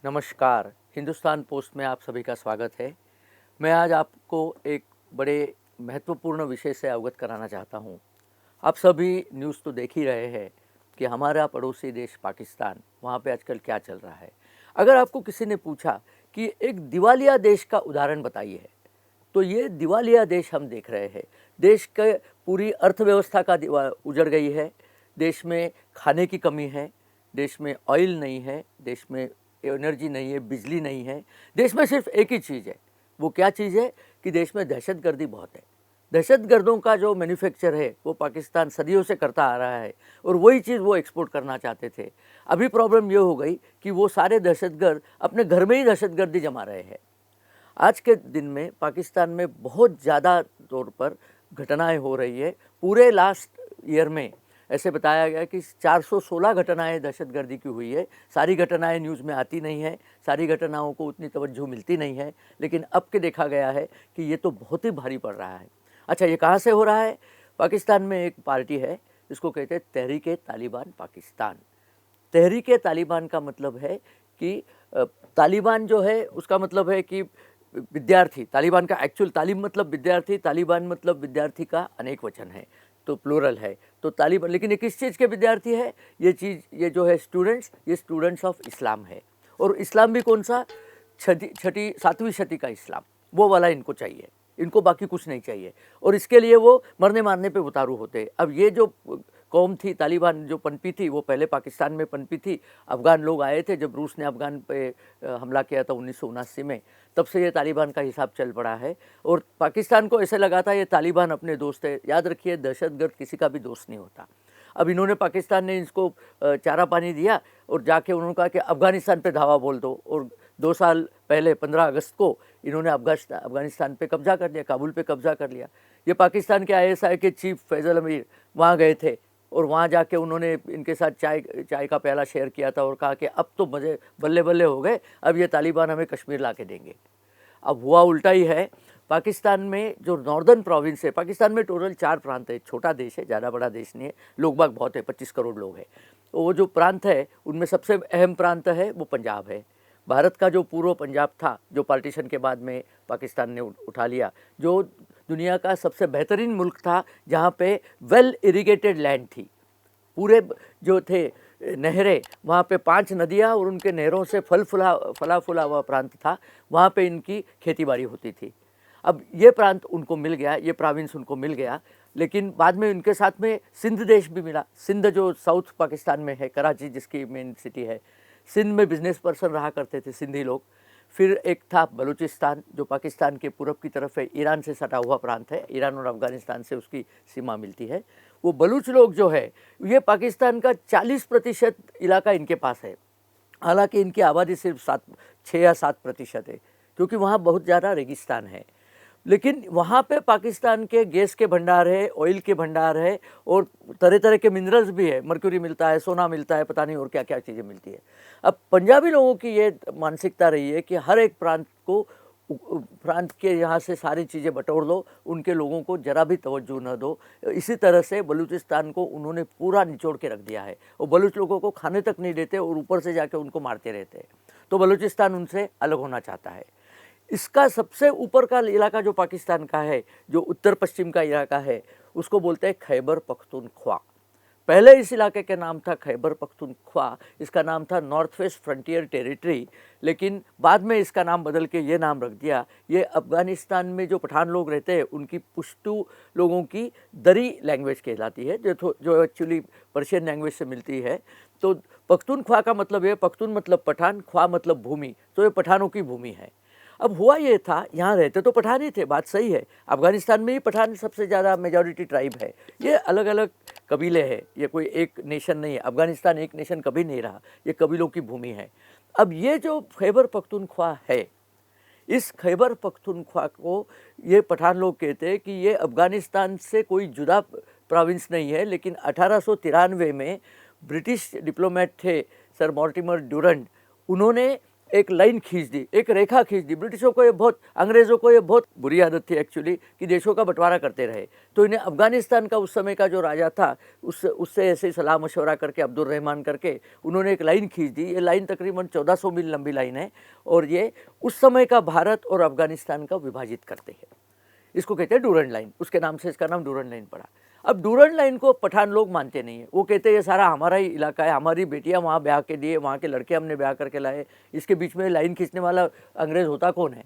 नमस्कार, हिंदुस्तान पोस्ट में आप सभी का स्वागत है। मैं आज आपको एक बड़े महत्वपूर्ण विषय से अवगत कराना चाहता हूँ। आप सभी न्यूज़ तो देख ही रहे हैं कि हमारा पड़ोसी देश पाकिस्तान, वहाँ पे आजकल क्या चल रहा है। अगर आपको किसी ने पूछा कि एक दिवालिया देश का उदाहरण बताइए, तो ये दिवालिया देश हम देख रहे हैं। देश के पूरी अर्थव्यवस्था का उजड़ गई है। देश में खाने की कमी है, देश में ऑयल नहीं है, देश में एनर्जी नहीं है, बिजली नहीं है। देश में सिर्फ एक ही चीज़ है, वो क्या चीज़ है कि देश में दहशतगर्दी बहुत है। दहशतगर्दों का जो मैन्युफैक्चर है वो पाकिस्तान सदियों से करता आ रहा है और वही चीज़ वो एक्सपोर्ट करना चाहते थे। अभी प्रॉब्लम ये हो गई कि वो सारे दहशतगर्द अपने घर में ही दहशतगर्दी जमा रहे हैं। आज के दिन में पाकिस्तान में बहुत ज़्यादा तौर पर घटनाएं हो रही है। पूरे लास्ट ईयर में ऐसे बताया गया कि 416 घटनाएं दहशतगर्दी की हुई है। सारी घटनाएं न्यूज़ में आती नहीं है, सारी घटनाओं को उतनी तवज्जो मिलती नहीं है, लेकिन अब के देखा गया है कि ये तो बहुत ही भारी पड़ रहा है। अच्छा, ये कहाँ से हो रहा है? पाकिस्तान में एक पार्टी है जिसको कहते हैं तहरीक-ए-तालिबान पाकिस्तान। तहरीक-ए-तालिबान का मतलब है कि तालिबान जो है उसका मतलब है कि विद्यार्थी। तालिबान का एक्चुअल तालिब मतलब विद्यार्थी, तालिबान मतलब विद्यार्थी का अनेक वचन है, तो प्लूरल है। तो तालिबान, लेकिन ये किस चीज़ के विद्यार्थी है? ये जो है स्टूडेंट्स, ये स्टूडेंट्स ऑफ इस्लाम है। और इस्लाम भी कौन सा? छठी 7वीं सदी का इस्लाम, वो वाला इनको चाहिए। इनको बाकी कुछ नहीं चाहिए और इसके लिए वो मरने मारने पे उतारू होते हैं। अब ये जो कौम थी तालिबान जो पनपी थी, वो पहले पाकिस्तान में पनपी थी। अफ़गान लोग आए थे जब रूस ने अफ़गान पे हमला किया था 1979 में, तब से ये तालिबान का हिसाब चल पड़ा है। और पाकिस्तान को ऐसे लगा था ये तालिबान अपने दोस्त है। याद रखिए, दहशतगर्द किसी का भी दोस्त नहीं होता। अब इन्होंने, पाकिस्तान ने इसको चारा पानी दिया और जाके उन्होंने कहा कि अफ़गानिस्तान पे धावा बोल दो, और 2 साल पहले 15 अगस्त को इन्होंने अफ़गानिस्तान पे कब्जा कर लिया, काबुल पे कब्जा कर लिया। ये पाकिस्तान के ISI के चीफ फैज़ल अमीर वहाँ गए थे और वहाँ जाके उन्होंने इनके साथ चाय का प्याला शेयर किया था और कहा कि अब तो मज़े बल्ले बल्ले हो गए, अब ये तालिबान हमें कश्मीर ला के देंगे। अब हुआ उल्टा ही है। पाकिस्तान में जो नॉर्दर्न प्रोविंस है, पाकिस्तान में टोटल 4 प्रांत है। छोटा देश है, ज़्यादा बड़ा देश नहीं है, लोग बाग बहुत है, 25 करोड़ लोग हैं। तो वो जो प्रांत है उनमें सबसे अहम प्रांत है वो पंजाब है। भारत का जो पूर्व पंजाब था, जो पार्टीशन के बाद में पाकिस्तान ने उठा लिया, जो दुनिया का सबसे बेहतरीन मुल्क था, जहाँ पे वेल इरिगेटेड लैंड थी। पूरे जो थे नहरें, वहाँ पे 5 नदियाँ और उनके नहरों से फला फूला हुआ प्रांत था। वहाँ पे इनकी खेती बाड़ी होती थी। अब ये प्रांत उनको मिल गया, ये प्रोविंस उनको मिल गया, लेकिन बाद में इनके साथ में सिंध देश भी मिला। सिंध जो साउथ पाकिस्तान में है, कराची जिसकी मेन सिटी है, सिंध में बिजनेस पर्सन रहा करते थे सिंधी लोग। फिर एक था बलूचिस्तान, जो पाकिस्तान के पूरब की तरफ है, ईरान से सटा हुआ प्रांत है, ईरान और अफ़गानिस्तान से उसकी सीमा मिलती है। वो बलूच लोग जो है, ये पाकिस्तान का 40% इलाका इनके पास है। हालांकि इनकी आबादी सिर्फ 6 या 7% है, क्योंकि वहाँ बहुत ज़्यादा रेगिस्तान है। लेकिन वहाँ पे पाकिस्तान के गैस के भंडार है, ऑयल के भंडार है और तरह तरह के मिनरल्स भी है। मर्क्यूरी मिलता है, सोना मिलता है, पता नहीं और क्या क्या चीज़ें मिलती है। अब पंजाबी लोगों की ये मानसिकता रही है कि हर एक प्रांत के यहाँ से सारी चीज़ें बटोर लो, उनके लोगों को ज़रा भी तवज्जो न दो। इसी तरह से बलूचिस्तान को उन्होंने पूरा निचोड़ के रख दिया है और बलूच लोगों को खाने तक नहीं देते और ऊपर से जाके उनको मारते रहते हैं। तो बलूचिस्तान उनसे अलग होना चाहता है। इसका सबसे ऊपर का इलाका जो पाकिस्तान का है, जो उत्तर पश्चिम का इलाका है, उसको बोलते हैं खैबर पख्तूनख्वा। पहले इस इलाके का नाम था खैबर पख्तूनख्वा, इसका नाम था नॉर्थ वेस्ट फ्रंटियर टेरिटरी, लेकिन बाद में इसका नाम बदल के ये नाम रख दिया। ये अफ़गानिस्तान में जो पठान लोग रहते हैं उनकी पुश्तू लोगों की दरी लैंग्वेज कहलाती है, जो एक्चुअली पर्शियन लैंग्वेज से मिलती है। तो पख्तूनख्वा का मतलब है, पख्तून मतलब पठान, ख्वा मतलब भूमि, तो ये पठानों की भूमि है। अब हुआ ये था, यहाँ रहते तो पठान ही थे, बात सही है। अफ़गानिस्तान में ही पठान सबसे ज़्यादा मेजॉरिटी ट्राइब है। ये अलग अलग कबीले हैं, ये कोई एक नेशन नहीं है। अफ़गानिस्तान एक नेशन कभी नहीं रहा, ये कबीलों की भूमि है। अब ये जो खैबर पख्तूनख्वा है, इस खैबर पख्तूनख्वा को ये पठान लोग कहते हैं कि ये अफ़गानिस्तान से कोई जुदा प्रोविंस नहीं है। लेकिन 1893 में ब्रिटिश डिप्लोमेट थे सर मॉर्टिमर ड्यूरंट, उन्होंने एक लाइन खींच दी, एक रेखा खींच दी। ब्रिटिशों को ये बहुत, अंग्रेज़ों को ये बहुत बुरी आदत थी एक्चुअली कि देशों का बंटवारा करते रहे। तो इन्हें अफ़गानिस्तान का उस समय का जो राजा था उससे ऐसे ही सलाह मशवरा करके अब्दुल रहमान करके उन्होंने एक लाइन खींच दी। ये लाइन तकरीबन 1400 मील लंबी लाइन है और ये उस समय का भारत और अफ़गानिस्तान का विभाजित करते हैं। इसको कहते हैं डूरंड लाइन, उसके नाम से इसका नाम डूरंड लाइन पड़ा। अब डूरंड लाइन को पठान लोग मानते नहीं है, वो कहते हैं ये सारा हमारा ही इलाका है, हमारी बेटियां वहाँ ब्याह के दिए, वहाँ के लड़के हमने ब्याह करके लाए, इसके बीच में लाइन खींचने वाला अंग्रेज़ होता कौन है।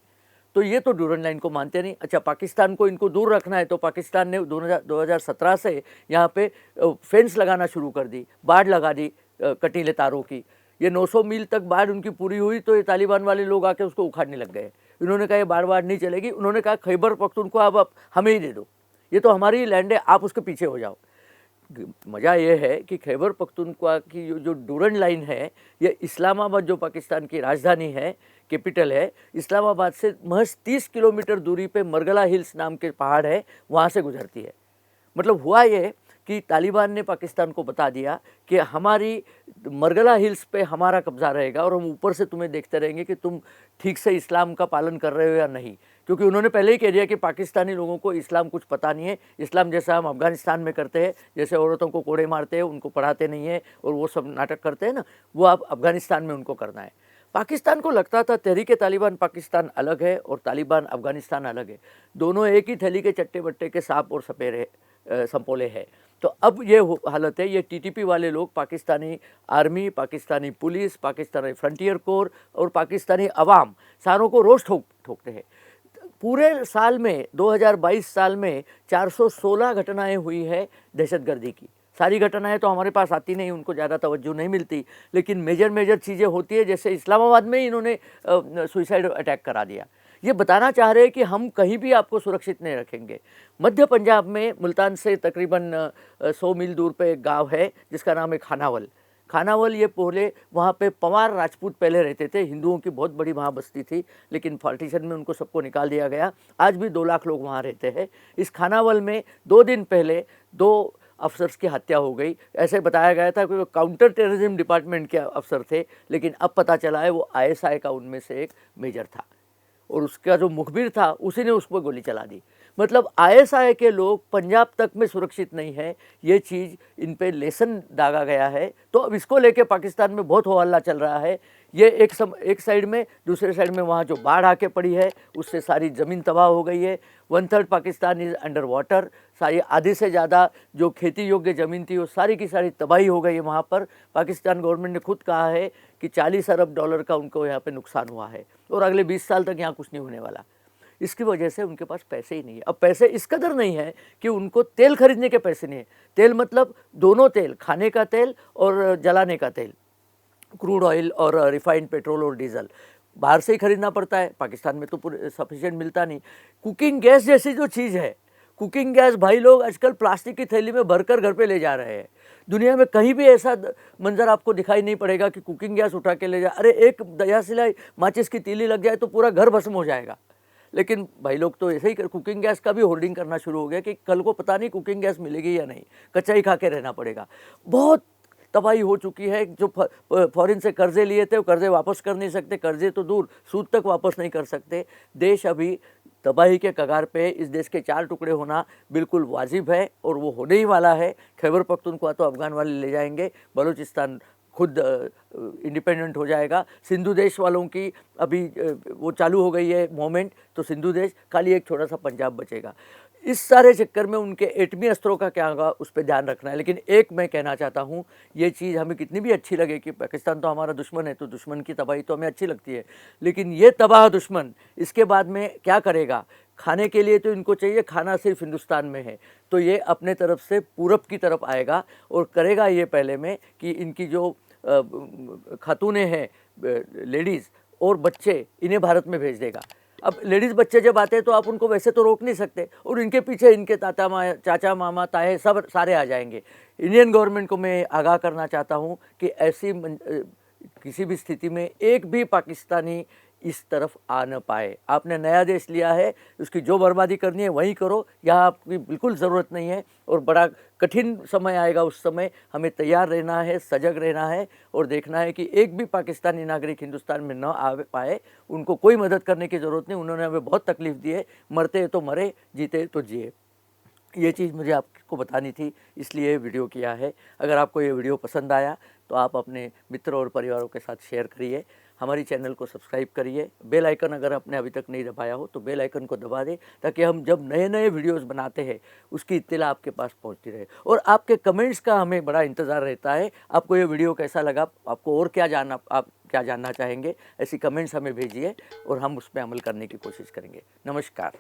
तो ये तो डूरंड लाइन को मानते नहीं। अच्छा, पाकिस्तान को इनको दूर रखना है तो पाकिस्तान ने 2017 से यहाँ पे फेंस लगाना शुरू कर दी, बाढ़ लगा दी कटीले तारों की। ये 900 मील तक बाढ़ उनकी पूरी हुई तो ये तालिबान वाले लोग आके उसको उखाड़ने लग गए। इन्होंने कहा ये बाढ़ नहीं चलेगी। उन्होंने कहा खैबर पख्तूनख्वा अब हमें ही दे दो, ये तो हमारी ही लैंड है, आप उसके पीछे हो जाओ। मज़ा ये है कि खैबर पख्तूनख्वा की जो डूरंड लाइन है, ये इस्लामाबाद जो पाकिस्तान की राजधानी है, कैपिटल है, इस्लामाबाद से महज 30 किलोमीटर दूरी पे मरगला हिल्स नाम के पहाड़ है, वहाँ से गुजरती है। मतलब हुआ ये कि तालिबान ने पाकिस्तान को बता दिया कि हमारी मरगला हिल्स पे हमारा कब्ज़ा रहेगा और हम ऊपर से तुम्हें देखते रहेंगे कि तुम ठीक से इस्लाम का पालन कर रहे हो या नहीं। क्योंकि उन्होंने पहले ही कह दिया कि पाकिस्तानी लोगों को इस्लाम कुछ पता नहीं है, इस्लाम जैसा हम अफ़गानिस्तान में करते हैं, जैसे औरतों को कोड़े मारते हैं, उनको पढ़ाते नहीं है और वो सब नाटक करते हैं ना, वो आप अफ़गानिस्तान में उनको करना है। पाकिस्तान को लगता था तहरीक तालिबान पाकिस्तान अलग है और तालिबान अफ़गानिस्तान अलग है, दोनों एक ही थैली के चट्टे बट्टे के सांप और सपेरे संपोले है। तो अब ये हालत है, ये टीटीपी वाले लोग Pakistani army, Pakistani police, Pakistani frontier core और पाकिस्तानी अवाम सारों को रोज़ ठोकते हैं। पूरे साल में 2022 साल में 416 घटनाएं हुई है दहशतगर्दी की। सारी घटनाएं तो हमारे पास आती नहीं, उनको ज़्यादा तवज्जो नहीं मिलती, लेकिन मेजर चीज़ें होती है। जैसे इस्लामाबाद में ही इन्होंने सुसाइड अटैक करा दिया। ये बताना चाह रहे हैं कि हम कहीं भी आपको सुरक्षित नहीं रखेंगे। मध्य पंजाब में मुल्तान से तकरीबन 100 मील दूर पे एक गांव है जिसका नाम है खानावल। खानावल ये पहले वहाँ पे पंवार राजपूत पहले रहते थे, हिंदुओं की बहुत बड़ी वहाँ बस्ती थी, लेकिन पार्टीशन में उनको सबको निकाल दिया गया। आज भी 2 लाख लोग वहाँ रहते हैं। इस खानावल में 2 दिन पहले 2 अफसर्स की हत्या हो गई। ऐसे बताया गया था कि वो काउंटर टेररिज्म डिपार्टमेंट के अफसर थे, लेकिन अब पता चला है वो ISI का उनमें से एक मेजर था और उसका जो मुखबिर था उसी ने उस पर गोली चला दी। मतलब ISI के लोग पंजाब तक में सुरक्षित नहीं है, ये चीज़ इन पे लेसन दागा गया है। तो अब इसको लेके पाकिस्तान में बहुत हो हल्ला चल रहा है। ये एक साइड में, दूसरे साइड में वहाँ जो बाढ़ आके पड़ी है उससे सारी ज़मीन तबाह हो गई है। 1/3 पाकिस्तान इज़ अंडर वाटर। सारी आधे से ज़्यादा जो खेती योग्य ज़मीन थी वो सारी की सारी तबाही हो गई है वहाँ पर। पाकिस्तान गवर्नमेंट ने खुद कहा है कि $40 अरब का उनको यहाँ पे नुकसान हुआ है और अगले 20 साल तक यहाँ कुछ नहीं होने वाला। इसकी वजह से उनके पास पैसे ही नहीं है। अब पैसे इस कदर नहीं है कि उनको तेल खरीदने के पैसे नहीं है। तेल मतलब दोनों तेल, खाने का तेल और जलाने का तेल, क्रूड ऑयल और रिफाइंड पेट्रोल और डीजल बाहर से ही खरीदना पड़ता है। पाकिस्तान में तो पूरे सफिशिएंट मिलता नहीं। कुकिंग गैस जैसी जो चीज़ है, कुकिंग गैस भाई लोग आजकल प्लास्टिक की थैली में भरकर घर पे ले जा रहे हैं। दुनिया में कहीं भी ऐसा मंजर आपको दिखाई नहीं पड़ेगा कि कुकिंग गैस उठा के ले जा। अरे एक दया सिलाई माचिस की तीली लग जाए तो पूरा घर भस्म हो जाएगा। लेकिन भाई लोग तो ऐसे ही कुकिंग गैस का भी होल्डिंग करना शुरू हो गया कि कल को पता नहीं कुकिंग गैस मिलेगी या नहीं, कच्चा ही खा के रहना पड़ेगा। बहुत तबाही हो चुकी है। जो फॉरेन से कर्जे लिए थे वो कर्जे वापस कर नहीं सकते, कर्जे तो दूर सूद तक वापस नहीं कर सकते। देश अभी तबाही के कगार पे। इस देश के 4 टुकड़े होना बिल्कुल वाजिब है और वो होने ही वाला है। खैबर पख्तूनख्वा तो अफ़गान वाले ले जाएंगे, बलूचिस्तान खुद इंडिपेंडेंट हो जाएगा। सिंधु देश वालों की अभी वो चालू हो गई है मूवमेंट, तो सिंधु देश, खाली एक छोटा सा पंजाब बचेगा। इस सारे चक्कर में उनके एटमी अस्त्रों का क्या होगा उस पर ध्यान रखना है। लेकिन एक मैं कहना चाहता हूँ, ये चीज़ हमें कितनी भी अच्छी लगे कि पाकिस्तान तो हमारा दुश्मन है, तो दुश्मन की तबाही तो हमें अच्छी लगती है, लेकिन ये तबाह दुश्मन इसके बाद में क्या करेगा? खाने के लिए तो इनको चाहिए, खाना सिर्फ हिंदुस्तान में है, तो ये अपने तरफ से पूरब की तरफ आएगा और करेगा ये पहले में कि इनकी जो खातूनें हैं, लेडीज़ और बच्चे, इन्हें भारत में भेज देगा। अब लेडीज़ बच्चे जब आते हैं तो आप उनको वैसे तो रोक नहीं सकते और इनके पीछे इनके चाचा मामा ताए सब सारे आ जाएंगे। इंडियन गवर्नमेंट को मैं आगाह करना चाहता हूँ कि ऐसी किसी भी स्थिति में एक भी पाकिस्तानी इस तरफ आ न पाए। आपने नया देश लिया है, उसकी जो बर्बादी करनी है वहीं करो, यहाँ आपकी बिल्कुल ज़रूरत नहीं है और बड़ा कठिन समय आएगा। उस समय हमें तैयार रहना है, सजग रहना है और देखना है कि एक भी पाकिस्तानी नागरिक हिंदुस्तान में न आ पाए। उनको कोई मदद करने की ज़रूरत नहीं, उन्होंने हमें बहुत तकलीफ़ दी है, मरते तो मरे, जीते तो जिए। ये चीज़ मुझे आपको बतानी थी, इसलिए वीडियो किया है। अगर आपको ये वीडियो पसंद आया तो आप अपने मित्रों और परिवारों के साथ शेयर करिए, हमारी चैनल को सब्सक्राइब करिए, बेल आइकन अगर आपने अभी तक नहीं दबाया हो तो बेल आइकन को दबा दें, ताकि हम जब नए नए वीडियोस बनाते हैं उसकी इत्तला आपके पास पहुंचती रहे। और आपके कमेंट्स का हमें बड़ा इंतज़ार रहता है। आपको ये वीडियो कैसा लगा, आपको और क्या जानना, आप क्या जानना चाहेंगे, ऐसी कमेंट्स हमें भेजिए और हम उस पर अमल करने की कोशिश करेंगे। नमस्कार।